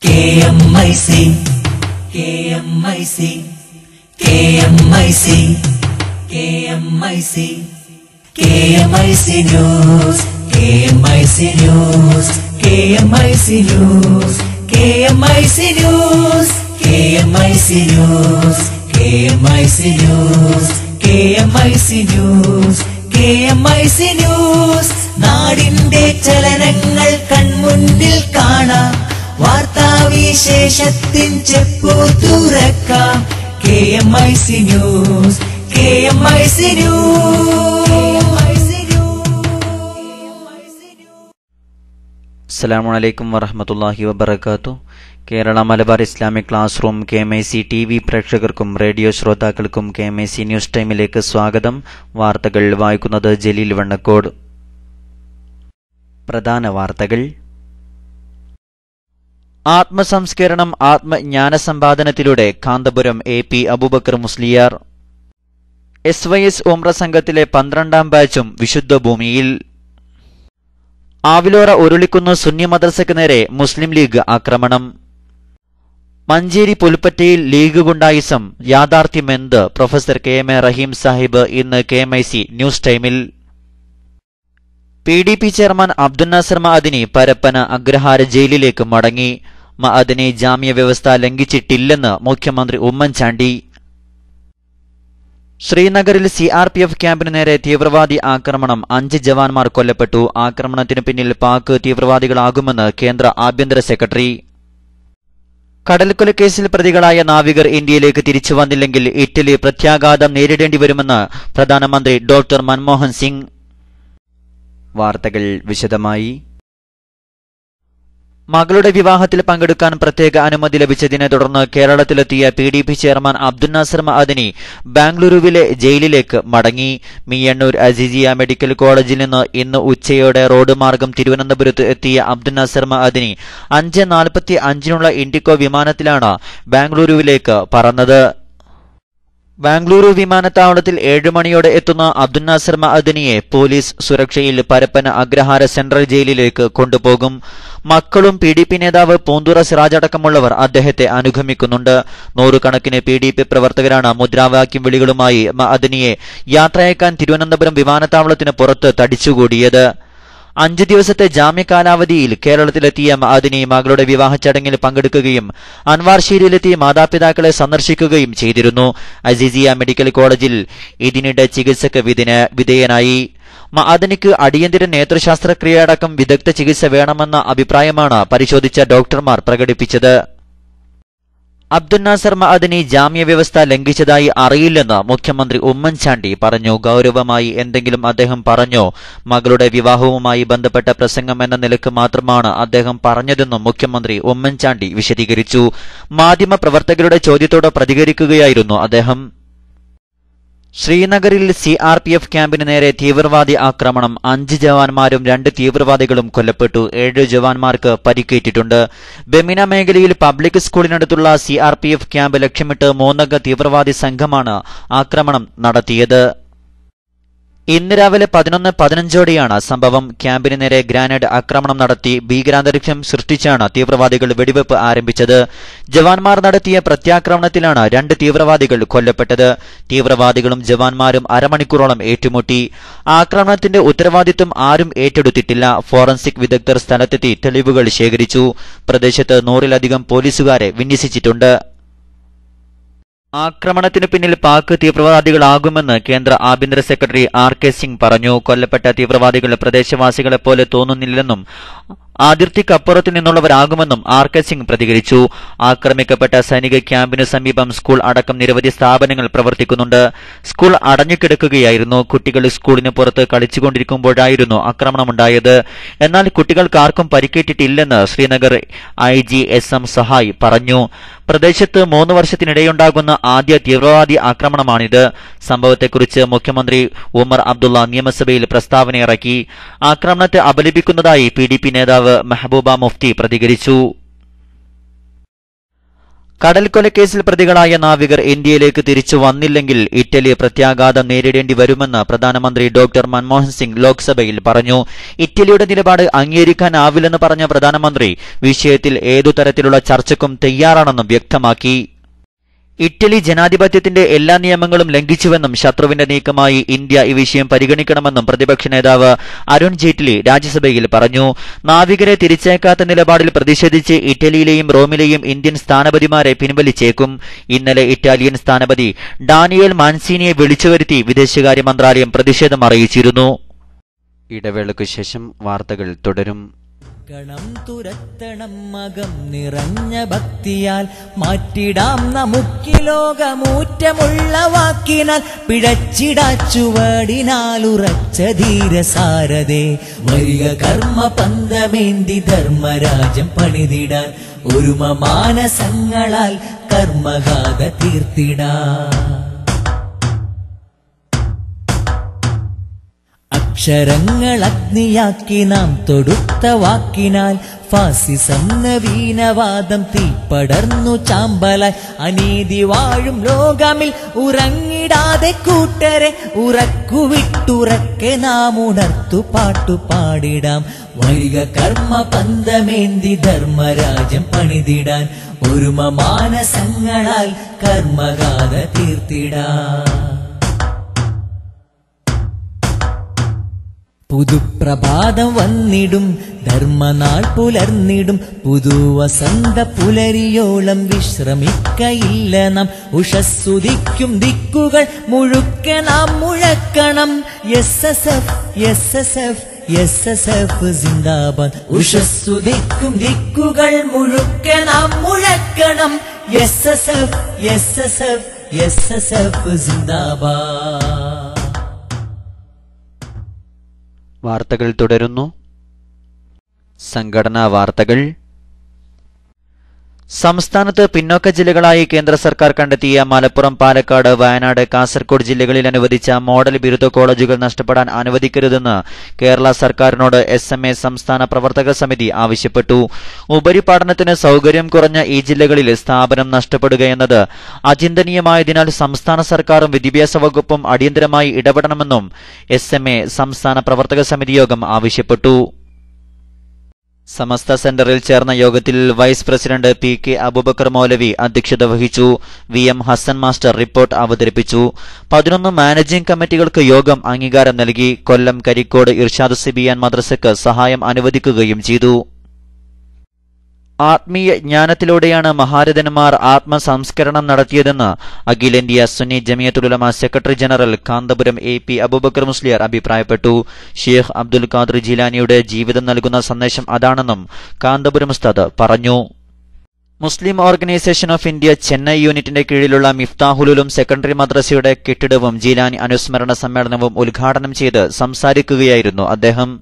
KMIC, KMIC, KMIC, KMIC, KMIC News, KMIC News, KMIC News, KMIC News, KMIC News, KMIC News, KMIC News, KMIC News, നാടിന്റെ ചലനങ്ങൾ കൺമുന്നിൽ കാണാം, വാർത്താവിശേഷത്തിൻ ചെപ്പു തുറക്കാം. KMIC News, KMIC News. അസ്സലാമു അലൈക്കും വറഹ്മത്തുള്ളാഹി വബറകാതുഹു. Kerala Malabar Islamic class room KMIC TV പ്രേക്ഷകർക്കും റേഡിയോ ശ്രോതാക്കൾക്കും KMIC ന്യൂസ് ടൈമിലേക്ക് സ്വാഗതം. വാർത്തകൾ വായിക്കുന്നത് ജലീൽ വണ്ണക്കോട്. പ്രധാന വാർത്തകൾ. ആത്മസംസ്കരണം ആത്മജ്ഞാനസമ്പാദനത്തിലൂടെ കാന്തപുരം AP അബൂബക്കർ മുസ്ലിയാർ. SYS ഉംറ സംഘത്തിലെ 12ാം ബാച്ചും വിശുദ്ധ ഭൂമിയിൽ. ആവിലോറ ഉരുളിക്കുന്ന് സുന്നി മദ്രസയ്ക്ക് നേരെ മുസ്ലിം ലീഗ് ആക്രമണം. മഞ്ചേരി പുൽപ്പറ്റയിൽ ലീഗ് ഗുണ്ടായിസം യാഥാർത്ഥ്യമെന്ത്? പ്രൊഫസർ KMA റഹീം സാഹിബ് ഇന്ന് KMIC ന്യൂസ് ടൈമിൽ. PDP ചെയർമാൻ അബ്ദുൽ നാസർ മഅദനി പരപ്പന അഗ്രഹാര ജയിലിലേക്ക് മടങ്ങി. മഅദനി ജാമ്യ വ്യവസ്ഥ ലംഘിച്ചിട്ടില്ലെന്ന് മുഖ്യമന്ത്രി ഉമ്മൻചാണ്ടി. ശ്രീനഗറിൽ CRPF ക്യാമ്പിന് നേരെ തീവ്രവാദി ആക്രമണം, 5 ജവാന്മാർ കൊല്ലപ്പെട്ടു. ആക്രമണത്തിന് പിന്നിൽ പാക് തീവ്രവാദികളാകുമെന്ന് കേന്ദ്ര ആഭ്യന്തര സെക്രട്ടറി. കടൽക്കൊലക്കേസിൽ പ്രതികളായ നാവികർ ഇന്ത്യയിലേക്ക് തിരിച്ചു വന്നില്ലെങ്കിൽ ഇറ്റലി പ്രത്യാഘാതം നേരിടേണ്ടി വരുമെന്ന് പ്രധാനമന്ത്രി ഡോക്ടർ മൻമോഹൻ സിംഗ്. വാർത്തകൾ വിശദമായി. മകളുടെ വിവാഹത്തിൽ പങ്കെടുക്കാൻ പ്രത്യേക അനുമതി ലഭിച്ചതിനെ തുടർന്ന് കേരളത്തിലെത്തിയ PDP ചെയർമാൻ അബ്ദുൽ നാസർ മഅദനി ബാംഗ്ലൂരുവിലെ ജയിലിലേക്ക് മടങ്ങി. മിയണ്ണൂർ അസീസിയ മെഡിക്കൽ കോളേജിൽ നിന്ന് ഇന്ന് ഉച്ചയോടെ റോഡ് മാർഗം തിരുവനന്തപുരത്ത് എത്തിയ അബ്ദുൽ നാസർ മഅദനി 5:45 ഇൻഡിഗോ വിമാനത്തിലാണ് ബാംഗ്ലൂരുവിലേക്ക് പറന്നത്. ബാംഗ്ലൂരു വിമാനത്താവളത്തിൽ 7 മണിയോടെ എത്തുന്ന അബ്ദുൽ നാസർ മഅദനിയെ പോലീസ് സുരക്ഷയിൽ പരപ്പന അഗ്രഹാര സെൻട്രൽ ജയിലിലേക്ക് കൊണ്ടുപോകും. മക്കളും PDP നേതാവ് പൂന്തുറ സിറാജ് അടക്കമുള്ളവർ അദ്ദേഹത്തെ അനുഗമിക്കുന്നുണ്ട്. നൂറുകണക്കിന് PDP പ്രവർത്തകരാണ് മുദ്രാവാക്യം വിളികളുമായി മഅദനിയെ യാത്രയക്കാൻ തിരുവനന്തപുരം വിമാനത്താവളത്തിന് പുറത്ത് തടിച്ചുകൂടിയത്. 5 ദിവസത്തെ ജാമ്യ കാലാവധിയിൽ കേരളത്തിലെത്തിയ മഅദനി മകളുടെ വിവാഹ ചടങ്ങിൽ പങ്കെടുക്കുകയും അൻവാർശേരിയിലെത്തി മാതാപിതാക്കളെ സന്ദർശിക്കുകയും ചെയ്തിരുന്നു. അസീസിയ മെഡിക്കൽ കോളേജിൽ ഇതിനിടെ ചികിത്സയ്ക്ക് വിധേയനായി. മഅദനിക്ക് അടിയന്തര നേത്രശാസ്ത്രക്രിയയടക്കം വിദഗ്ധ ചികിത്സ വേണമെന്ന അഭിപ്രായമാണ് പരിശോധിച്ച ഡോക്ടർമാർ പ്രകടിപ്പിച്ചത്. അബ്ദുൽ നാസർ മഅദനി ജാമ്യ വ്യവസ്ഥ ലംഘിച്ചതായി അറിയില്ലെന്ന് മുഖ്യമന്ത്രി ഉമ്മൻചാണ്ടി പറഞ്ഞു. ഗൗരവമായി എന്തെങ്കിലും അദ്ദേഹം പറഞ്ഞോ? മകളുടെ വിവാഹവുമായി ബന്ധപ്പെട്ട പ്രസംഗം എന്ന നിലക്ക് മാത്രമാണ് അദ്ദേഹം പറഞ്ഞതെന്നും മുഖ്യമന്ത്രി ഉമ്മൻചാണ്ടി വിശദീകരിച്ചു. മാധ്യമ പ്രവർത്തകരുടെ ചോദ്യത്തോട് പ്രതികരിക്കുകയായിരുന്നു അദ്ദേഹം. ശ്രീനഗറിൽ CRPF ക്യാമ്പിന് നേരെ തീവ്രവാദി ആക്രമണം, 5 ജവാന്മാരും 2 തീവ്രവാദികളും കൊല്ലപ്പെട്ടു. 7 ജവാന്മാർക്ക് പരിക്കേറ്റിട്ടുണ്ട്. ബെമിന മേഖലയിൽ പബ്ലിക് സ്കൂളിനടുത്തുള്ള CRPF ക്യാമ്പ് ലക്ഷ്യമിട്ട് 3 അംഗ തീവ്രവാദി സംഘമാണ് ആക്രമണം നടത്തിയത്. ഇന്ന് രാവിലെ 11:15ഓടെയാണ് സംഭവം. ക്യാമ്പിന് നേരെ ഗ്രാനേഡ് ആക്രമണം നടത്തി ഭീകരാന്തരീക്ഷം സൃഷ്ടിച്ചാണ് തീവ്രവാദികൾ വെടിവെപ്പ് ആരംഭിച്ചത്. ജവാന്മാർ നടത്തിയ പ്രത്യാക്രമണത്തിലാണ് 2 തീവ്രവാദികൾ കൊല്ലപ്പെട്ടത്. തീവ്രവാദികളും ജവാന്മാരും അരമണിക്കൂറോളം ഏറ്റുമുട്ടി. ആക്രമണത്തിന്റെ ഉത്തരവാദിത്വം ആരും ഏറ്റെടുത്തിട്ടില്ല. ഫോറൻസിക് വിദഗ്ധർ സ്ഥലത്തെത്തി തെളിവുകൾ ശേഖരിച്ചു. പ്രദേശത്ത് 100-ലധികം പോലീസുകാരെ വിന്യസിച്ചിട്ടുണ്ട്. ആക്രമണത്തിന് പിന്നിൽ പാക് തീവ്രവാദികളാകുമെന്ന് കേന്ദ്ര ആഭ്യന്തര സെക്രട്ടറി RK സിംഗ് പറഞ്ഞു. കൊല്ലപ്പെട്ട തീവ്രവാദികൾ പ്രദേശവാസികളെപ്പോലെ തോന്നുന്നില്ലെന്നും അതിർത്തിക്കപ്പുറത്തു നിന്നുള്ളവരാകുമെന്നും RK സിംഗ് പ്രതികരിച്ചു. ആക്രമിക്കപ്പെട്ട സൈനിക ക്യാമ്പിനു സമീപം സ്കൂൾ അടക്കം നിരവധി സ്ഥാപനങ്ങൾ പ്രവർത്തിക്കുന്നുണ്ട്. സ്കൂൾ അടഞ്ഞുകിടക്കുകയായിരുന്നു. കുട്ടികൾ സ്കൂളിന് പുറത്ത് കളിച്ചുകൊണ്ടിരിക്കുമ്പോഴായിരുന്നു ആക്രമണമുണ്ടായത്. എന്നാൽ കുട്ടികൾക്കാർക്കും പരിക്കേറ്റിട്ടില്ലെന്ന് ശ്രീനഗർ IG SM സഹായ് പറഞ്ഞു. പ്രദേശത്ത് 3 വർഷത്തിനിടെയുണ്ടാകുന്ന ആദ്യ തീവ്രവാദി ആക്രമണമാണിത്. സംഭവത്തെക്കുറിച്ച് മുഖ്യമന്ത്രി ഉമർ അബ്ദുള്ള നിയമസഭയിൽ പ്രസ്താവനയിറക്കി. ആക്രമണത്തെ അപലപിക്കുന്നതായി PDP നേതാവ് മെഹബൂബ മുഫ്തി പ്രതികരിച്ചു. കടൽക്കൊലക്കേസിൽ പ്രതികളായ നാവികർ ഇന്ത്യയിലേക്ക് തിരിച്ചു വന്നില്ലെങ്കിൽ ഇറ്റലി പ്രത്യാഘാതം നേരിടേണ്ടി വരുമെന്ന് പ്രധാനമന്ത്രി ഡോക്ടർ മൻമോഹൻ സിംഗ് ലോക്സഭയിൽ പറഞ്ഞു. ഇറ്റലിയുടെ നിലപാട് അംഗീകരിക്കാനാവില്ലെന്ന് പറഞ്ഞ പ്രധാനമന്ത്രി വിഷയത്തിൽ ഏതു തരത്തിലുള്ള ചർച്ചയ്ക്കും തയ്യാറാണെന്നും വ്യക്തമാക്കി. ഇറ്റലി ജനാധിപത്യത്തിന്റെ എല്ലാ നിയമങ്ങളും ലംഘിച്ചുവെന്നും ശത്രുവിന്റെ നീക്കമായി ഇന്ത്യ ഈ വിഷയം പരിഗണിക്കണമെന്നും പ്രതിപക്ഷ നേതാവ് അരുൺ ജെയ്റ്റ്ലി രാജ്യസഭയിൽ പറഞ്ഞു. നാവികരെ തിരിച്ചയക്കാത്ത നിലപാടിൽ പ്രതിഷേധിച്ച് ഇറ്റലിയിലെയും റോമിലെയും ഇന്ത്യൻ സ്ഥാനപതിമാരെ പിൻവലിച്ചേക്കും. ഇന്നലെ ഇറ്റാലിയൻ സ്ഥാനപതി ഡാനിയേൽ മാൻസിനിയെ വിളിച്ചുവരുത്തി വിദേശകാര്യ മന്ത്രാലയം പ്രതിഷേധം അറിയിച്ചിരുന്നു. ഇടവേളയ്ക്കു ശേഷം വാർത്തകൾ തുടരും. ഗണം തുരത്തണം മകം നിറഞ്ഞ ഭക്തിയാൽ മാറ്റിടാം നമുക്കി ലോകമൂറ്റമുള്ള വാക്കിനാൽ പിഴച്ചിടാച്ചുവടിനാൽ ഉറച്ച ധീരസാരതേ വരിക കർമ്മ പന്തമേന്തി ധർമ്മരാജ്യം പണിതിടാൻ ഒരുമ മാനസങ്ങളാൽ കർമ്മഗാഥ തീർത്തിടാം. അക്ഷരങ്ങൾ അഗ്നിയാക്കി നാം തൊടുത്ത വാക്കിനാൽ ഫാസിസം നവീനവാദം തീപ്പടർന്നു ചാമ്പലായി അനീതി വാഴും ലോകമിൽ ഉറങ്ങിടാതെ കൂട്ടരെ ഉറക്കുവിട്ടുറക്കെ നാം ഉണർത്തു പാട്ടുപാടിടാം. വരിക കർമ്മ പന്തമേന്തി ധർമ്മരാജ്യം പണിതിടാൻ ഒരുമ മാനസങ്ങളാൽ കർമ്മഗാഥ തീർത്തിടാം. പുതുപ്രഭാതം വന്നിടും ധർമ്മനാൾ പുലർന്നിടും പുതുവസന്ത പുലരിയോളം വിശ്രമിക്കയില്ല നാം. ഉഷസ്സുദിക്കും ദിക്കുകൾ മുഴുക്കെ നാം മുഴക്കണം. എസ്എസ്എഫ് എസ്എസ്എഫ് എസ്എസ്എഫ് സിന്ദാബാദ്. ഉഷസ്സുദിക്കും ദിക്കുകൾ മുഴുക്കെ നാം മുഴക്കണം. എസ്എസ്എഫ് എസ്എസ്എഫ് എസ്എസ്എഫ് സിന്ദാബാദ്. വാർത്തകൾ തുടരുന്നു. സംഘടനാ വാർത്തകൾ. സംസ്ഥാനത്ത് പിന്നോക്ക ജില്ലകളായി കേന്ദ്ര സർക്കാർ കണ്ടെത്തിയ മലപ്പുറം, പാലക്കാട്, വയനാട്, കാസർഗോഡ് ജില്ലകളിൽ അനുവദിച്ച മോഡൽ ബിരുദ കോളേജുകൾ നഷ്ടപ്പെടാൻ അനുവദിക്കരുതെന്ന് കേരള സർക്കാരിനോട് SMA സംസ്ഥാന പ്രവർത്തക സമിതി ആവശ്യപ്പെട്ടു. ഉപരിപഠനത്തിന് സൌകര്യം കുറഞ്ഞ ഈ ജില്ലകളിൽ സ്ഥാപനം നഷ്ടപ്പെടുകയെന്നത് അചിന്തനീയമായതിനാൽ സംസ്ഥാന സർക്കാരും വിദ്യാഭ്യാസ വകുപ്പും അടിയന്തരമായി ഇടപെടണമെന്നും SMA സംസ്ഥാന പ്രവർത്തക സമിതി യോഗം ആവശ്യപ്പെട്ടു. സമസ്ത സെന്ററിൽ ചേർന്ന യോഗത്തിൽ വൈസ് പ്രസിഡന്റ് PK അബൂബക്കർ മൗലവി അധ്യക്ഷത വഹിച്ചു. VM ഹസൻ മാസ്റ്റർ റിപ്പോർട്ട് അവതരിപ്പിച്ചു. 11 മാനേജിംഗ് കമ്മിറ്റികൾക്ക് യോഗം അംഗീകാരം നൽകി. കൊല്ലം കരിക്കോട് ഇർഷാദ് സിബിയാൻ മദ്രസയ്ക്ക് സഹായം അനുവദിക്കുകയും ചെയ്തു. ആത്മീയ ജ്ഞാനത്തിലൂടെയാണ് മഹാരഥന്മാർ ആത്മസംസ്കരണം നടത്തിയതെന്ന് അഖിലേന്ത്യാ Sunni Jamiyyathul Ulama secretary general Kanthapuram AP Aboobacker Musliyar അഭിപ്രായപ്പെട്ടു. ഷെയ്ഖ് അബ്ദുൽ ഖാദർ ജീലാനിയുടെ ജീവിതം നൽകുന്ന സന്ദേശം അതാണെന്നും കാന്തപുരം ഉസ്താദ് പറഞ്ഞു. മുസ്ലിം ഓർഗനൈസേഷൻ ഓഫ് ഇന്ത്യ ചെന്നൈ യൂണിറ്റിന്റെ കീഴിലുള്ള മിഫ്താഹുലുലും സെക്കൻഡറി മദ്രസയുടെ കെട്ടിടവും ജീലാനി അനുസ്മരണ സമ്മേളനവും ഉദ്ഘാടനം ചെയ്ത് സംസാരിക്കുകയായിരുന്നു അദ്ദേഹം.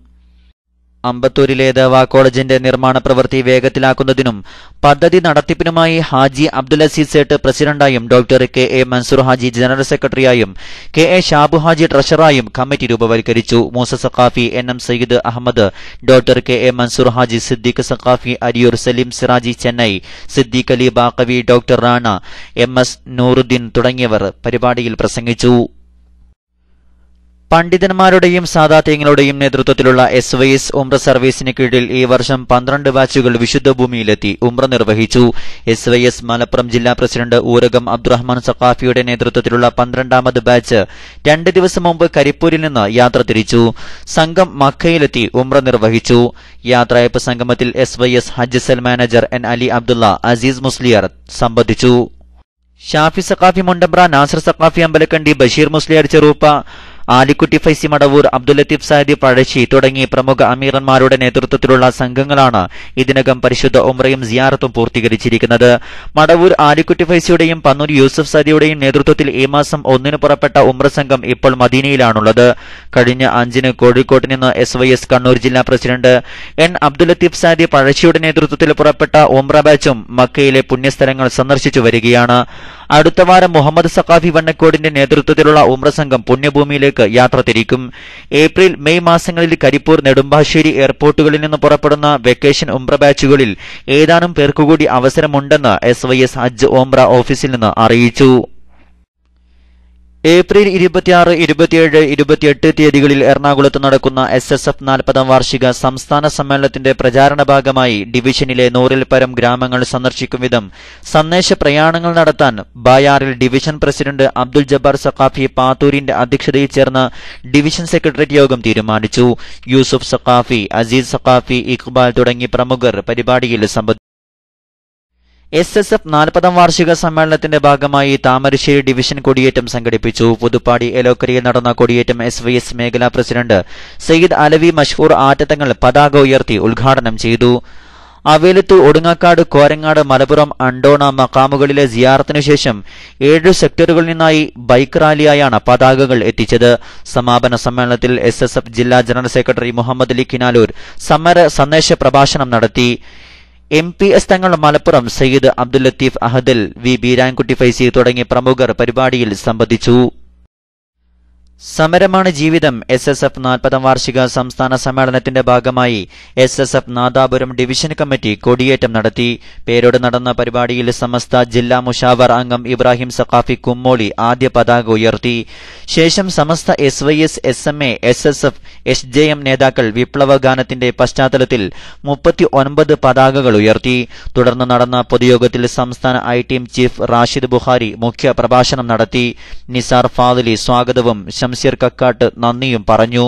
അമ്പത്തൂരിലെ ദവാ കോളേജിന്റെ നിർമ്മാണ പ്രവൃത്തി വേഗത്തിലാക്കുന്നതിനും പദ്ധതി നടത്തിപ്പിനുമായി ഹാജി അബ്ദുൽ അസീസ് സേട്ട് പ്രസിഡന്റായും doctor KA Mansoor Haji general സെക്രട്ടറിയായും KA ഷാബു ഹാജി ട്രഷററായും കമ്മിറ്റി രൂപവൽക്കരിച്ചു. Moosa Saqafi, NM Sayyid Ahmed, doctor KA Mansoor Haji, Siddique Saqafi Ariyur, Saleem Siraji Chennai, Siddique Ali Baqavi, doctor Rana, MS Nooruddeen തുടങ്ങിയവർ പരിപാടിയിൽ പ്രസംഗിച്ചു. പണ്ഡിതന്മാരുടെയും സാദാത്യങ്ങളുടെയും നേതൃത്വത്തിലുള്ള SYS ഉംറ സർവീസിന് കീഴിൽ ഈ വർഷം 12 ബാച്ചുകൾ വിശുദ്ധ ഭൂമിയിലെത്തി ഉംറ നിർവഹിച്ചു. SYS മലപ്പുറം ജില്ലാ പ്രസിഡന്റ് ഊരകം അബ്ദുറഹ്മാൻ സഖാഫിയുടെ നേതൃത്വത്തിലുള്ള 12ാമത് ബാച്ച് 2 ദിവസം മുമ്പ് കരിപ്പൂരിൽ നിന്ന് യാത്ര തിരിച്ചു. സംഘം മക്കയിലെത്തി ഉംറ നിർവഹിച്ചു. യാത്രയപ്പ് സംഗമത്തിൽ SYS Hajj cell manager N Ali Abdulla, Azeez Musliyar സംബന്ധിച്ചു. ഷാഫി സഖാഫി മുണ്ടമ്പ്ര, നാസർ സഖാഫി അമ്പലക്കണ്ടി, ബഷീർ മുസ്ലിയാർ ചെറൂപ്പ, ആലിക്കുട്ടി ഫൈസി മടവൂർ, അബ്ദുൽ ലത്തീഫ് സാദി പഴശ്ശി തുടങ്ങി പ്രമുഖ അമീറന്മാരുടെ നേതൃത്വത്തിലുള്ള സംഘങ്ങളാണ് ഇതിനകം പരിശുദ്ധ ഉംറയും സിയാറത്തും പൂർത്തീകരിച്ചിരിക്കുന്നത്. മടവൂർ ആലിക്കുട്ടി ഫൈസിയുടെയും പന്നൂർ യൂസഫ് സാദിയുടെയും നേതൃത്വത്തിൽ ഈ മാസം 1 പുറപ്പെട്ട ഉംറ സംഘം ഇപ്പോൾ മദീനയിലാണുള്ളത്. കഴിഞ്ഞ 5 കോഴിക്കോട്ട് നിന്ന് SYS കണ്ണൂർ ജില്ലാ പ്രസിഡന്റ് N അബ്ദുൽ ലത്തീഫ് സാദി പഴശ്ശിയുടെ നേതൃത്വത്തിൽ പുറപ്പെട്ട ഉംറ ബാച്ചും മക്കയിലെ പുണ്യസ്ഥലങ്ങൾ സന്ദർശിച്ചു വരികയാണ്. അടുത്ത വാരം മുഹമ്മദ് സഖാഫി വണ്ണക്കോടിന്റെ നേതൃത്വത്തിലുള്ള ഉംറ സംഘം പുണ്യഭൂമിയിലേക്ക് യാത്ര തിരിക്കും. ഏപ്രിൽ മെയ് മാസങ്ങളിൽ കരിപ്പൂർ നെടുമ്പാശ്ശേരി എയർപോർട്ടുകളിൽ നിന്ന് പുറപ്പെടുന്ന വെക്കേഷൻ ഉംറ ബാച്ചുകളിൽ ഏതാനും പേർക്കുകൂടി അവസരമുണ്ടെന്ന് SYS ഹജ്ജ് ഉംറ ഓഫീസിൽ നിന്ന് അറിയിച്ചു. ഏപ്രിൽ 26, 27, 28 തീയതികളിൽ എറണാകുളത്ത് നടക്കുന്ന SSF 40ാം വാർഷിക സംസ്ഥാന സമ്മേളനത്തിന്റെ പ്രചാരണ ഭാഗമായി ഡിവിഷനിലെ 100-ൽ പരം ഗ്രാമങ്ങൾ സന്ദർശിക്കും വിധം സന്ദേശ പ്രയാണങ്ങൾ നടത്താൻ ബായാറിൽ ഡിവിഷൻ പ്രസിഡന്റ് അബ്ദുൽ ജബ്ബാർ സഖാഫി പാത്തൂരിന്റെ അധ്യക്ഷതയിൽ ചേർന്ന ഡിവിഷൻ സെക്രട്ടേറിയറ്റ് യോഗം തീരുമാനിച്ചു. യൂസുഫ് സഖാഫി, അസീസ് സഖാഫി, ഇഖ്ബാൽ തുടങ്ങി പ്രമുഖർ പരിപാടിയിൽ സംബന്ധിച്ചു. SSF 40ാം വാർഷിക സമ്മേളനത്തിന്റെ ഭാഗമായി താമരശ്ശേരി ഡിവിഷൻ കൊടിയേറ്റം സംഘടിപ്പിച്ചു. പുതുപ്പാടി എലോക്കരയിൽ നടന്ന കൊടിയേറ്റം SYS മേഖലാ പ്രസിഡന്റ് സയ്യിദ് അലവി മഷ്ഹൂർ ആറ്റത്തങ്ങൾ പതാക ഉയർത്തി ഉദ്ഘാടനം ചെയ്തു. അവേലത്ത്, ഒടുങ്ങാക്കാട്, കോരങ്ങാട്, മലപ്പുറം, അണ്ടോണ മഖാമുകളിലെ സിയാറത്തിനുശേഷം 7 സെക്ടറുകളിൽ നിന്നായി ബൈക്ക് റാലിയായാണ് പതാകകൾ എത്തിച്ചത്. സമാപന സമ്മേളനത്തിൽ SSF ജില്ലാ ജനറൽ സെക്രട്ടറി മുഹമ്മദ് അലി കിനാലൂർ സന്ദേശ പ്രഭാഷണം നടത്തി. MPS തങ്ങൾ മലപ്പുറം, സയ്യിദ് അബ്ദുൽ ലത്തീഫ് അഹദൽ, വി ബീരാൻകുട്ടി ഫൈസി തുടങ്ങിയ പ്രമുഖർ പരിപാടിയിൽ സംബന്ധിച്ചു. സമരമാണ് ജീവിതം. SSF 40ാം വാർഷിക സംസ്ഥാന സമ്മേളനത്തിന്റെ ഭാഗമായി SSF നാദാപുരം ഡിവിഷൻ കമ്മിറ്റി കൊടിയേറ്റം നടത്തി. പേരോട് നടന്ന പരിപാടിയിൽ സമസ്ത ജില്ലാ മുഷാവർ അംഗം ഇബ്രാഹിം സഖാഫി കുമ്മോളി ആദ്യ പതാക ഉയർത്തി. ശേഷം സമസ്ത SYS, SMA, SSF, SJM നേതാക്കൾ വിപ്ലവ ഗാനത്തിന്റെ പശ്ചാത്തലത്തിൽ 39 പതാകകൾ ഉയർത്തി. തുടർന്ന് നടന്ന പൊതുയോഗത്തിൽ സംസ്ഥാന I-ടീം ചീഫ് റാഷിദ് ബുഖാരി മുഖ്യ പ്രഭാഷണം നടത്തി. നിസാർ ഫാദിലി സ്വാഗതവും ഷംസീർ കക്കാട്ട് നന്ദിയും പറഞ്ഞു.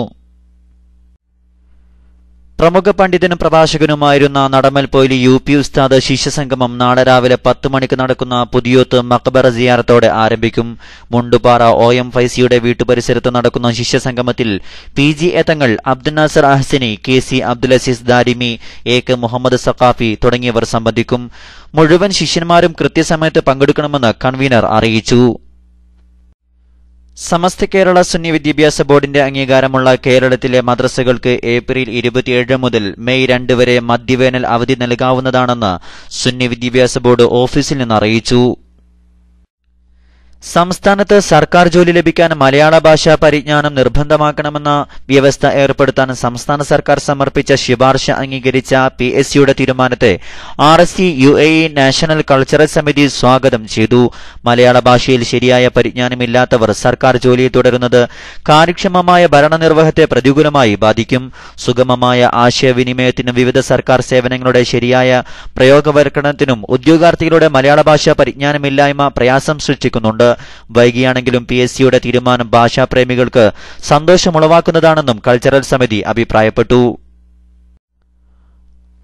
പ്രമുഖ പണ്ഡിതനും പ്രഭാഷകനുമായിരുന്ന നടമൽ പൊയിലി UP ഉസ്താദ് ശിഷ്യസംഗമം നാളെ രാവിലെ 10 മണിക്ക് നടക്കുന്ന പുതിയോത്ത് മഖബറ സിയാറത്തോടെ ആരംഭിക്കും. മുണ്ടുപാറ OM ഫൈസിയുടെ വീട്ടുപരിസരത്ത് നടക്കുന്ന ശിഷ്യസംഗമത്തിൽ PG തങ്ങൾ, അബ്ദുൽ നാസർ അഹ്സനി, KC അബ്ദുൽ അസീസ് ദാരിമി, AK മുഹമ്മദ് സഖാഫി തുടങ്ങിയവർ സംബന്ധിക്കും. മുഴുവൻ ശിഷ്യന്മാരും കൃത്യസമയത്ത് പങ്കെടുക്കണമെന്ന് കൺവീനർ അറിയിച്ചു. സമസ്ത കേരള സുന്നി വിദ്യാഭ്യാസ ബോർഡിന്റെ അംഗീകാരമുള്ള കേരളത്തിലെ മദ്രസകൾക്ക് ഏപ്രിൽ 27 മുതൽ മെയ് 2 വരെ മധ്യവേനൽ അവധി നൽകാവുന്നതാണെന്ന് സുന്നി വിദ്യാഭ്യാസ ബോർഡ് ഓഫീസിൽ നിന്ന് അറിയിച്ചു. സംസ്ഥാനത്ത് സർക്കാർ ജോലി ലഭിക്കാൻ മലയാള ഭാഷാ പരിജ്ഞാനം നിർബന്ധമാക്കണമെന്ന വ്യവസ്ഥ ഏർപ്പെടുത്താൻ സംസ്ഥാന സർക്കാർ സമർപ്പിച്ച ശുപാർശ അംഗീകരിച്ച PSCയുടെ തീരുമാനത്തെ RSC UAE നാഷണൽ കൾച്ചറൽ സമിതി സ്വാഗതം ചെയ്തു. മലയാള ഭാഷയിൽ ശരിയായ പരിജ്ഞാനമില്ലാത്തവർ സർക്കാർ ജോലിയിൽ തുടരുന്നത് കാര്യക്ഷമമായ ഭരണനിർവഹണത്തെ പ്രതികൂലമായി ബാധിക്കും. സുഗമമായ ആശയവിനിമയത്തിനും വിവിധ സർക്കാർ സേവനങ്ങളുടെ ശരിയായ പ്രയോഗവൽക്കരണത്തിനും ഉദ്യോഗാർത്ഥികളുടെ മലയാള ഭാഷാ പരിജ്ഞാനമില്ലായ്മ പ്രയാസം സൃഷ്ടിക്കുന്നുണ്ട്. വൈകിയാണെങ്കിലും PSCയുടെ തീരുമാനം ഭാഷാപ്രേമികൾക്ക് സന്തോഷമുളവാക്കുന്നതാണെന്നും കൾച്ചറൽ സമിതി അഭിപ്രായപ്പെട്ടു.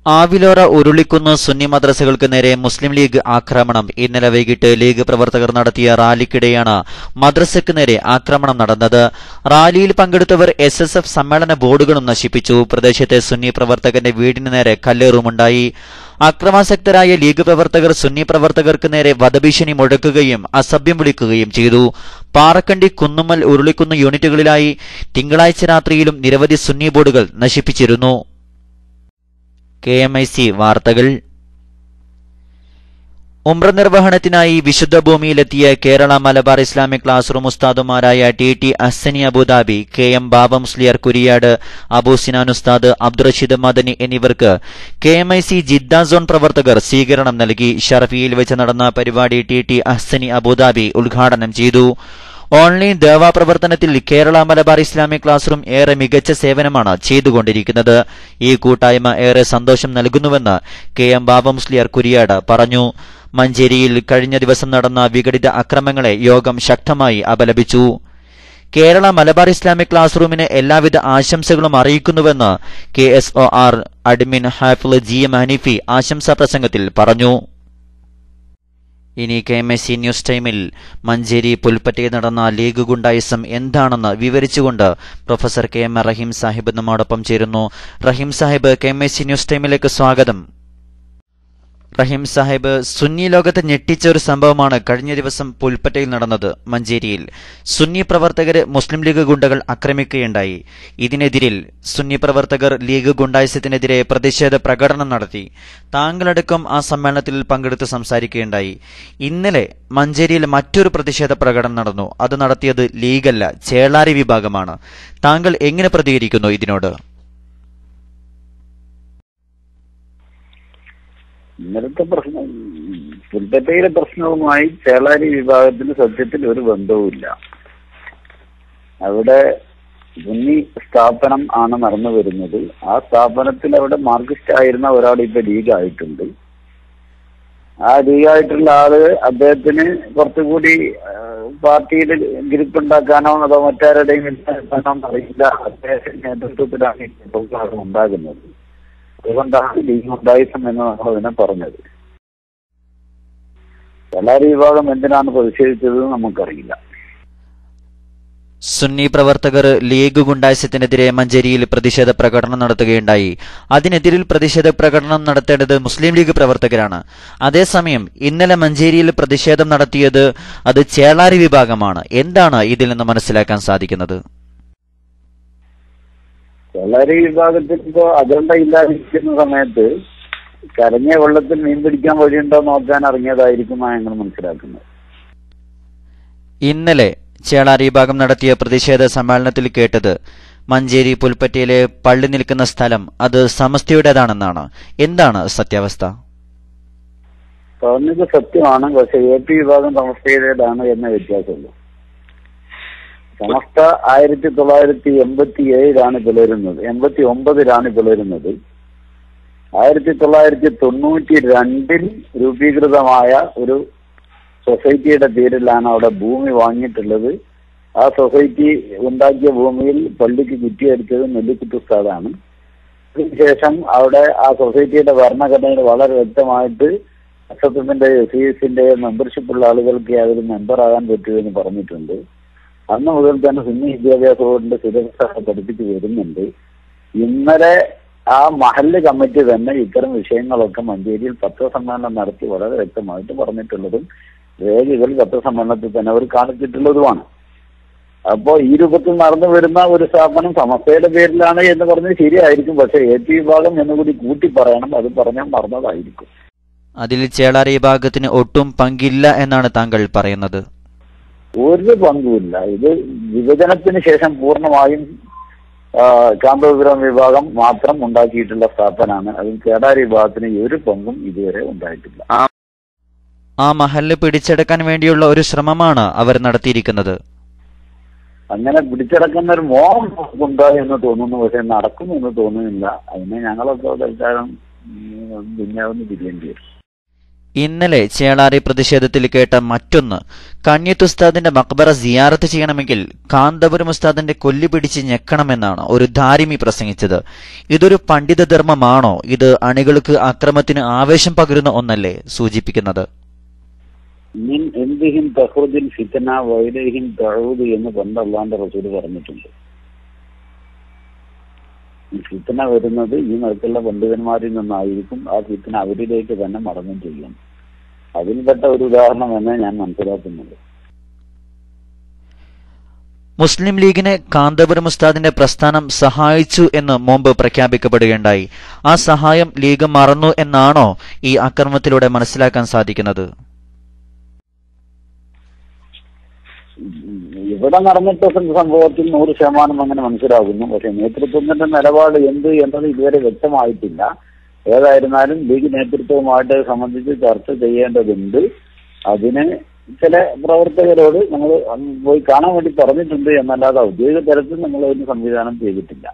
ആവിലോറ ഉരുളിക്കുന്ന് സുന്നി മദ്രസകൾക്ക് നേരെ മുസ്ലിം ലീഗ് ആക്രമണം. ഇന്നലെ വൈകിട്ട് ലീഗ് പ്രവർത്തകർ നടത്തിയ റാലിക്കിടെയാണ് മദ്രസയ്ക്ക് നേരെ ആക്രമണം നടന്നത്. റാലിയിൽ പങ്കെടുത്തവർ SSF സമ്മേളന ബോർഡുകളും നശിപ്പിച്ചു. പ്രദേശത്തെ സുന്നി പ്രവർത്തകന്റെ വീടിന് നേരെ കല്ലേറുമുണ്ടായി. അക്രമാസക്തരായ ലീഗ് പ്രവർത്തകർ സുന്നി പ്രവർത്തകർക്ക് നേരെ വധഭീഷണി മുഴക്കുകയും അസഭ്യം വിളിക്കുകയും ചെയ്തു. പാറക്കണ്ടി, കുന്നുമ്മൽ, ഉരുളിക്കുന്ന് യൂണിറ്റുകളിലായി തിങ്കളാഴ്ച രാത്രിയിലും നിരവധി സുന്നി ബോർഡുകൾ നശിപ്പിച്ചിരുന്നു. KMIC വാർത്തകൾ. ഉംറ നിർവഹണത്തിനായി വിശുദ്ധ ഭൂമിയിലെത്തിയ Kerala Malabar Islamic class room ഉസ്താദുമാരായ TT Ahsani Abu Dhabi, KM Baba Musliyar Kuriyad, Abu Sinan ഉസ്താദ്, അബ്ദുറഷീദ് മദനി എന്നിവർക്ക് KMIC ജിദ്ദ സോൺ പ്രവർത്തകർ സ്വീകരണം നൽകി. ഷറഫിയിൽ വെച്ച് നടന്ന പരിപാടി TT അഹ്സനി അബുദാബി ഉദ്ഘാടനം ചെയ്തു. ഓൺലൈൻ ദേവാ പ്രവർത്തനത്തിൽ Kerala Malabar Islamic class room ഏറെ മികച്ച സേവനമാണ് ചെയ്തുകൊണ്ടിരിക്കുന്നത്. ഈ കൂട്ടായ്മ ഏറെ സന്തോഷം നൽകുന്നുവെന്ന് KM ബാബ മുസ്ലിയാർ കുരിയാട് പറഞ്ഞു. മഞ്ചേരിയിൽ കഴിഞ്ഞ ദിവസം നടന്ന വിഘടിത അക്രമങ്ങളെ യോഗം ശക്തമായി അപലപിച്ചു. കേരള മലബാർ ഇസ്ലാമിക് ക്ലാസ് റൂമിന് എല്ലാവിധ ആശംസകളും അറിയിക്കുന്നുവെന്ന് KSOR admin Hafiz GM Hanifi ആശംസാ പ്രസംഗത്തിൽ പറഞ്ഞു. ഇനി KMIC ന്യൂസ് ടൈമിൽ മഞ്ചേരി പുൽപ്പറ്റയിൽ നടന്ന ലീഗ് ഗുണ്ടായിസം എന്താണെന്ന് വിവരിച്ചുകൊണ്ട് പ്രൊഫസർ KM റഹീം സാഹിബ് നമ്മോടൊപ്പം ചേരുന്നു. റഹീം സാഹിബ്, KMIC ന്യൂസ് ടൈമിലേക്ക് സ്വാഗതം. റഹീം സാഹിബ്, സുന്നി ലോകത്തെ ഞെട്ടിച്ച ഒരു സംഭവമാണ് കഴിഞ്ഞ ദിവസം പുൽപ്പറ്റയിൽ നടന്നത്. മഞ്ചേരിയിൽ സുന്നി പ്രവർത്തകരെ മുസ്ലിം ലീഗ് ഗുണ്ടകൾ ആക്രമിക്കുകയുണ്ടായി. ഇതിനെതിരിൽ സുന്നി പ്രവർത്തകർ ലീഗ് ഗുണ്ടായുസത്തിനെതിരെ പ്രതിഷേധ പ്രകടനം നടത്തി. താങ്കളടക്കം ആ സമ്മേളനത്തിൽ പങ്കെടുത്ത് സംസാരിക്കുകയുണ്ടായി. ഇന്നലെ മഞ്ചേരിയിൽ മറ്റൊരു പ്രതിഷേധ പ്രകടനം നടന്നു. അത് നടത്തിയത് ലീഗല്ല, ചേളാരി വിഭാഗമാണ്. താങ്കൾ എങ്ങനെ പ്രതികരിക്കുന്നു ഇതിനോട്? ഇന്നലത്തെ പ്രശ്നം, പുൽപ്പറ്റയിലെ പ്രശ്നവുമായി ചേളാരി വിഭാഗത്തിന് സത്യത്തിൽ ഒരു ബന്ധവുമില്ല. അവിടെ സുന്നി സ്ഥാപനം ആണ് നടന്നു വരുന്നത്. ആ സ്ഥാപനത്തിൽ അവിടെ മാർക്സിസ്റ്റ് ആയിരുന്ന ഒരാൾ ഇപ്പൊ ലീഗായിട്ടുണ്ട്. ആ ലീഗായിട്ടുള്ള ആള് അദ്ദേഹത്തിന് കുറച്ചുകൂടി പാർട്ടിയിൽ ഗ്രിപ്പുണ്ടാക്കാനോ അതോ മറ്റാരുടെയും അറിയില്ല. അദ്ദേഹത്തിന്റെ നേതൃത്വത്തിലാണ് ഇപ്പോൾ ഉണ്ടാകുന്നത്. അതുകൊണ്ടാണ് ലീഗ് ഗുണ്ടായിസം എന്ന് നമ്മൾ അതിനെ പറഞ്ഞത്. ചേളാരി വിഭാഗം എന്തിനാണ് പ്രതിഷേധിച്ചത് നമുക്കറിയില്ല. സുന്നി പ്രവർത്തകർ ലീഗ് ഗുണ്ടായുസത്തിനെതിരെ മഞ്ചേരിയിൽ പ്രതിഷേധ പ്രകടനം നടത്തുകയുണ്ടായി. അതിനെതിരിൽ പ്രതിഷേധ പ്രകടനം നടത്തേണ്ടത് മുസ്ലിം ലീഗ് പ്രവർത്തകരാണ്. അതേസമയം ഇന്നലെ മഞ്ചേരിയിൽ പ്രതിഷേധം നടത്തിയത് അത് ചേളാരി വിഭാഗമാണ്. എന്താണ് ഇതിൽ നിന്ന് മനസ്സിലാക്കാൻ സാധിക്കുന്നത്? ചേളാരി വിഭാഗത്തിൽ ഇപ്പോ അജണ്ട ഇല്ലാതിരിക്കുന്ന സമയത്ത് കരഞ്ഞ വെള്ളത്തിൽ മീൻ പിടിക്കാൻ വഴിയുണ്ടോ നോക്കാൻ ഇറങ്ങിയതായിരിക്കും ഞങ്ങൾ മനസ്സിലാക്കുന്നത്. ഇന്നലെ ചേളാരി വിഭാഗം നടത്തിയ പ്രതിഷേധ സമ്മേളനത്തിൽ കേട്ടത് മഞ്ചേരി പുൽപ്പറ്റയിലെ പള്ളി നിൽക്കുന്ന സ്ഥലം അത് സമസ്തയുടേതാണെന്നാണ്. എന്താണ് സത്യാവസ്ഥ? പറഞ്ഞത് സത്യമാണ്. പക്ഷെ AP വിഭാഗം സമസ്തയുടേതാണ് എന്ന വ്യത്യാസമുള്ളൂ. സമസ്ത 1987 പിളരുന്നത്, 89 പിളരുന്നത്. 1992 രൂപീകൃതമായ ഒരു സൊസൈറ്റിയുടെ പേരിലാണ് അവിടെ ഭൂമി വാങ്ങിയിട്ടുള്ളത്. ആ സൊസൈറ്റി ഉണ്ടാക്കിയ ഭൂമിയിൽ പള്ളിക്ക് കുറ്റിയടിച്ചത് നെല്ലിക്കുത്ത് ഉസ്താദാണ്. അതിനുശേഷം അവിടെ ആ സൊസൈറ്റിയുടെ ഭരണഘടനയിൽ വളരെ വ്യക്തമായിട്ട് SSFന്റെ SESന്റെ മെമ്പർഷിപ്പുള്ള ആളുകൾക്ക് അതിൽ മെമ്പറാകാൻ പറ്റുമെന്ന് പറഞ്ഞിട്ടുണ്ട്. അന്ന് മുതൽ തന്നെ സുന്നി വിദ്യാഭ്യാസ ബോർഡിന്റെ സുരക്ഷ പഠിപ്പിച്ചു വരുന്നുണ്ട്. ഇന്നലെ ആ മഹല്ല് കമ്മിറ്റി തന്നെ ഇത്തരം വിഷയങ്ങളൊക്കെ മഞ്ചേരിയിൽ പത്രസമ്മേളനം നടത്തി വളരെ വ്യക്തമായിട്ട് പറഞ്ഞിട്ടുള്ളതും രേഖകൾ പത്രസമ്മേളനത്തിൽ തന്നെ അവർ കാണിച്ചിട്ടുള്ളതുമാണ്. അപ്പോ ഈ രൂപത്തിൽ നടന്നു വരുന്ന ഒരു സ്ഥാപനം സമസ്തയുടെ പേരിലാണ് എന്ന് പറഞ്ഞത് ശരിയായിരിക്കും. പക്ഷെ AP വിഭാഗം എന്നുകൂടി കൂട്ടി പറയണം. അത് പറഞ്ഞാൽ മറന്നതായിരിക്കും. അതിൽ ചേളാരി വിഭാഗത്തിന് ഒട്ടും പങ്കില്ല എന്നാണ് താങ്കൾ പറയുന്നത്? ഒരു പങ്കുമില്ല. ഇത് വിഭജനത്തിന് ശേഷം പൂർണ്ണമായും കാന്തപുരം വിഭാഗം മാത്രം ഉണ്ടാക്കിയിട്ടുള്ള സ്ഥാപനമാണ്. അതിൽ ചേളാരി വിഭാഗത്തിന് ഒരു പങ്കും ഇതുവരെ ഉണ്ടായിട്ടില്ല. ആ മഹല്ല് പിടിച്ചെടുക്കാൻ വേണ്ടിയുള്ള ഒരു ശ്രമമാണ് അവർ നടത്തിയിരിക്കുന്നത്. അങ്ങനെ പിടിച്ചെടുക്കുന്ന ഒരു മോഹം ഉണ്ട് എന്ന് തോന്നുന്നു. പക്ഷെ നടക്കുമെന്ന് തോന്നുന്നില്ല. അതിനെ ഞങ്ങളൊക്കെ തൽക്കാലം പിന്നെ ഒന്ന് തിരിയേണ്ടി വരും. ഇന്നലെ ചേളാരി പ്രതിഷേധത്തിൽ കേട്ട മറ്റൊന്ന്, കണ്യത്ത് ഉസ്താദിന്റെ മക്ബറ സിയാറത്ത് ചെയ്യണമെങ്കിൽ കാന്തപുരം ഉസ്താദിന്റെ കൊല്ലി പിടിച്ച് ഞെക്കണമെന്നാണ് ഒരു ധാരിമി പ്രസംഗിച്ചത്. ഇതൊരു പണ്ഡിത ധർമ്മമാണോ? ഇത് അണികൾക്ക് അക്രമത്തിന് ആവേശം പകരുന്ന ഒന്നല്ലേ സൂചിപ്പിക്കുന്നത്? എന്ന് പണ്ട് അള്ളാന്റെ റസൂൽ പറഞ്ഞിട്ടുണ്ട്. ഈ ഫിത്ന വരുന്നത് ഈ നിലക്കുള്ള പണ്ഡിതന്മാരിൽ നിന്നായിരിക്കും. ആ ഫിത്ന അവരിലേക്ക് തന്നെ മടങ്ങും ചെയ്യും. അതിൽപ്പെട്ട ഒരു ഉദാഹരണം എന്ന് ഞാൻ മനസ്സിലാക്കുന്നത്. മുസ്ലിം ലീഗിനെ കാന്തപുരം ഉസ്താദിന്റെ പ്രസ്ഥാനം സഹായിച്ചു എന്ന് മുമ്പ് പ്രഖ്യാപിക്കപ്പെടുകയുണ്ടായി. ആ സഹായം ലീഗ് മറന്നു എന്നാണോ ഈ ആക്രമണത്തിലൂടെ മനസ്സിലാക്കാൻ സാധിക്കുന്നത്? ഇവിടെ നടന്നിട്ട സംഭവത്തിൽ 100% അങ്ങനെ മനസ്സിലാകുന്നു. പക്ഷെ നേതൃത്വത്തിന്റെ നിലപാട് എന്ത് എന്നത് ഇതുവരെ വ്യക്തമായിട്ടില്ല. ഏതായിരുന്നാലും ലീഗ് നേതൃത്വവുമായിട്ട് സംബന്ധിച്ച് ചർച്ച ചെയ്യേണ്ടതുണ്ട്. അതിന് ചില പ്രവർത്തകരോട് നമ്മൾ പോയി കാണാൻ വേണ്ടി പറഞ്ഞിട്ടുണ്ട് എന്നല്ലാതെ ഔദ്യോഗിക തലത്തിൽ നമ്മൾ അതിന് സംവിധാനം ചെയ്തിട്ടില്ല.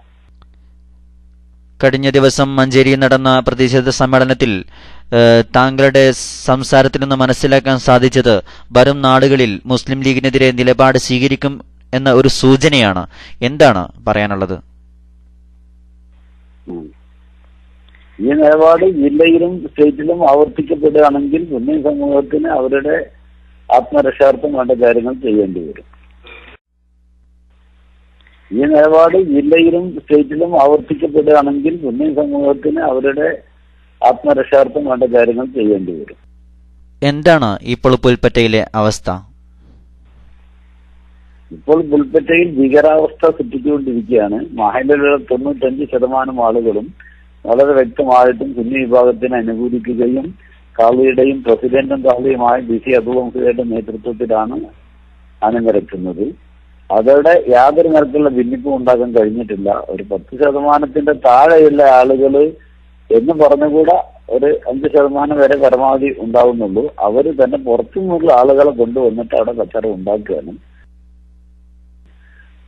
കഴിഞ്ഞ ദിവസം മഞ്ചേരിയിൽ നടന്ന പ്രതിഷേധ സമ്മേളനത്തിൽ താങ്കളുടെ സംസാരത്തിൽ നിന്ന് മനസ്സിലാക്കാൻ സാധിച്ചത് വരും നാടുകളിൽ മുസ്ലിം ലീഗിനെതിരെ നിലപാട് സ്വീകരിക്കും എന്ന ഒരു സൂചനയാണ്. എന്താണ് പറയാനുള്ളത്? ഈ നിലപാട് ജില്ലയിലും സ്റ്റേറ്റിലും ആവർത്തിക്കപ്പെടുകയാണെങ്കിൽ സുന്നി സമൂഹത്തിന് അവരുടെ ആത്മരക്ഷാർത്ഥം വേണ്ട കാര്യങ്ങൾ ചെയ്യേണ്ടി വരും. ഈ നിലപാട് ജില്ലയിലും സ്റ്റേറ്റിലും ആവർത്തിക്കപ്പെടുകയാണെങ്കിൽ സുന്നി സമൂഹത്തിന് അവരുടെ ആത്മരക്ഷാർത്ഥം വേണ്ട കാര്യങ്ങൾ ചെയ്യേണ്ടി വരും. എന്താണ് ഇപ്പോൾ പുൽപ്പറ്റയിലെ അവസ്ഥ? ഇപ്പോൾ പുൽപ്പറ്റയിൽ ഭീകരാവസ്ഥ സൃഷ്ടിച്ചുകൊണ്ടിരിക്കുകയാണ്. മാഹിലുള്ള 95% ആളുകളും വളരെ വ്യക്തമായിട്ടും സുന്നി വിഭാഗത്തിനെ അനുകൂലിക്കുകയും കാളിയുടെയും പ്രസിഡന്റും കാളിയുമായ BC അബ്ദുൽ ഹമീദിന്റെ നേതൃത്വത്തിലാണ് അണിനിരക്കുന്നത്. അതോടെ യാതൊരു നിരക്കുള്ള ഭിന്നിപ്പും ഉണ്ടാക്കാൻ കഴിഞ്ഞിട്ടില്ല. ഒരു 10% താഴെയുള്ള ആളുകൾ എന്ന് പറഞ്ഞുകൂടാ ഒരു 5% വരെ പരമാവധി ഉണ്ടാവുന്നുള്ളൂ. അവര് തന്നെ പുറത്തുനിന്നുള്ള ആളുകളെ കൊണ്ടുവന്നിട്ട് അവിടെ കച്ചറ ഉണ്ടാക്കുകയാണ്.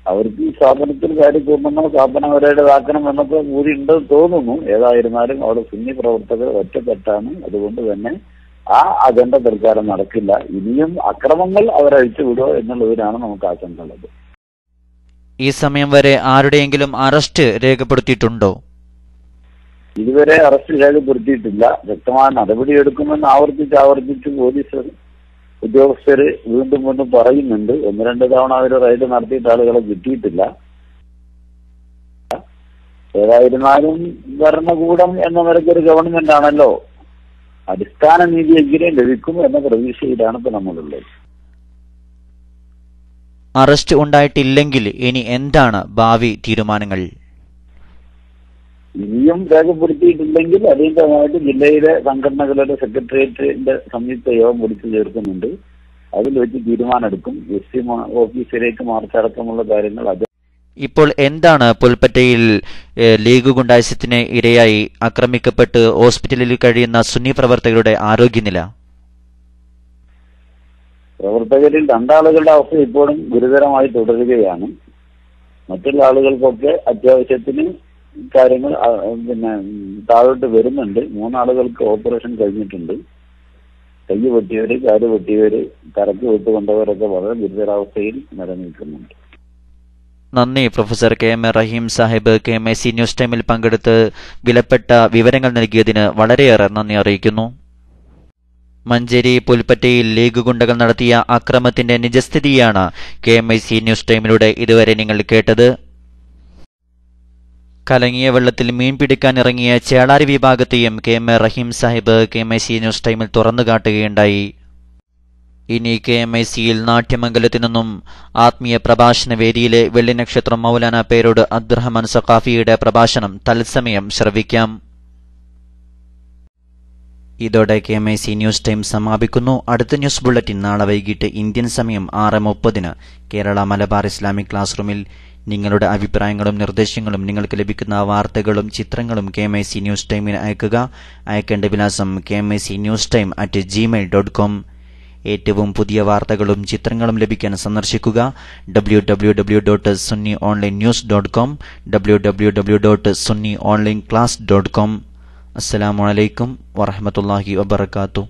അവർക്ക് ഈ സ്ഥാപനത്തിൽ കാര്യം പൂർണ്ണമോ സ്ഥാപനം അവരുടേതാക്കണം എന്നൊക്കെ കൂടി ഉണ്ടെന്ന് തോന്നുന്നു. ഏതായിരുന്നാലും അവിടെ സുന്നി പ്രവർത്തകർ ഒറ്റക്കെട്ടാണ്. അതുകൊണ്ട് തന്നെ ആ അജണ്ട തൽക്കാലം നടക്കില്ല. ഇനിയും അക്രമങ്ങൾ അവരഴിച്ചുവിടുക എന്നുള്ളതിനാണ് നമുക്ക് ആശങ്കയുള്ളത്. ഈ സമയം വരെ ആരുടെയെങ്കിലും അറസ്റ്റ് രേഖപ്പെടുത്തിയിട്ടുണ്ടോ? ഇതുവരെ അറസ്റ്റ് രേഖപ്പെടുത്തിയിട്ടില്ല. വ്യക്തമായ നടപടിയെടുക്കുമെന്ന് ആവർത്തിച്ച് പോലീസ് ഉദ്യോഗസ്ഥര് വീണ്ടും പറയുന്നുണ്ട്. 1-2 തവണ അവർ റെയ്ഡ് നടത്തിയിട്ട് ആളുകളെ കിട്ടിയിട്ടില്ല. ഏതായിരുന്നാലും ഭരണകൂടം എന്ന നിലയ്ക്കൊരു ഗവൺമെന്റ് ആണല്ലോ. അടിസ്ഥാന നീതി എങ്കിലും ലഭിക്കും എന്ന പ്രതീക്ഷയിലാണ് ഇപ്പൊ നമ്മളുള്ളത്. അറസ്റ്റ് ഉണ്ടായിട്ടില്ലെങ്കിൽ ഇനി എന്താണ് ഭാവി തീരുമാനങ്ങൾ? ഇനിയും രേഖപ്പെടുത്തിയിട്ടില്ലെങ്കിൽ അടിയന്തരമായിട്ട് ജില്ലയിലെ സംഘടനകളുടെ സെക്രട്ടേറിയറ്റിന്റെ സംയുക്ത യോഗം വിളിച്ചു ചേർക്കുന്നുണ്ട്. അതിൽ വെച്ച് തീരുമാനമെടുക്കും. SC ഓഫീസിലേക്ക് മാർച്ചടക്കമുള്ള കാര്യങ്ങൾ അത്. ഇപ്പോൾ എന്താണ് പുൽപ്പറ്റയിൽ ലീഗ് ഗുണ്ടായിസത്തിന് ഇരയായി ആക്രമിക്കപ്പെട്ട് ഹോസ്പിറ്റലിൽ കഴിയുന്ന സുന്നി പ്രവർത്തകരുടെ ആരോഗ്യനില? പ്രവർത്തകരിൽ 2 ആളുകളുടെ അവസ്ഥ ഇപ്പോഴും ഗുരുതരമായി തുടരുകയാണ്. മറ്റുള്ള ആളുകൾക്കൊക്കെ അത്യാവശ്യത്തിന് കാര്യങ്ങൾ താഴോട്ട് വരുന്നുണ്ട്. 3 ആളുകൾക്ക് ഓപ്പറേഷൻ കഴിഞ്ഞിട്ടുണ്ട്. കൈ പൊട്ടിയവര്, കാല് പൊട്ടിയവര്, കറക്ക് വിട്ടുകൊണ്ടവരൊക്കെ വളരെ ഗുരുതരാവസ്ഥയിൽ നിലനിൽക്കുന്നുണ്ട്. നന്ദി പ്രൊഫസർ KM റഹീം സാഹിബ്. KMIC ന്യൂസ് ടൈമിൽ പങ്കെടുത്ത് വിലപ്പെട്ട വിവരങ്ങൾ നൽകിയതിന് വളരെയേറെ നന്ദി അറിയിക്കുന്നു. മഞ്ചേരി പുൽപ്പറ്റയിൽ ലീഗ് ഗുണ്ടകൾ നടത്തിയ അക്രമത്തിന്റെ നിജസ്ഥിതിയാണ് KMIC ന്യൂസ് ടൈമിലൂടെ ഇതുവരെ നിങ്ങൾ കേട്ടത്. കലങ്ങിയ വെള്ളത്തിൽ മീൻ പിടിക്കാനിറങ്ങിയ ചേളാരി വിഭാഗത്തെയും KM റഹീം സാഹിബ് KMIC ന്യൂസ് ടൈമിൽ തുറന്നു കാട്ടുകയുണ്ടായി. ഇനി KMICയിൽ നാട്യമംഗലത്തു നിന്നും ആത്മീയ പ്രഭാഷണ വേദിയിലെ വെള്ളി നക്ഷത്രം മൗലാന പേരോട് അബ്ദുറഹ്മാൻ സഖാഫിയുടെ പ്രഭാഷണം തത്സമയം ശ്രവിക്കാം. ഇതോടെ KMIC ന്യൂസ് ടൈം സമാപിക്കുന്നു. അടുത്ത ന്യൂസ് ബുള്ളറ്റിൻ നാളെ വൈകിട്ട് ഇന്ത്യൻ സമയം 6:30 കേരള മലബാർ ഇസ്ലാമിക് ക്ലാസ് റൂമിൽ. നിങ്ങളുടെ അഭിപ്രായങ്ങളും നിർദ്ദേശങ്ങളും നിങ്ങൾക്ക് ലഭിക്കുന്ന വാർത്തകളും ചിത്രങ്ങളും KMIC ന്യൂസ് ടൈമിന് അയക്കുക. അയക്കേണ്ട വിലാസം KMICnewstime@gmail.com. ഏറ്റവും പുതിയ വാർത്തകളും ചിത്രങ്ങളും ലഭിക്കാൻ സന്ദർശിക്കുക www.sunnyonlinenews.com, www.sunnyonlineclass.com. അസ്സലാമു അലൈക്കും വറഹ്മത്തുള്ളാഹി വബറകാതുഹു.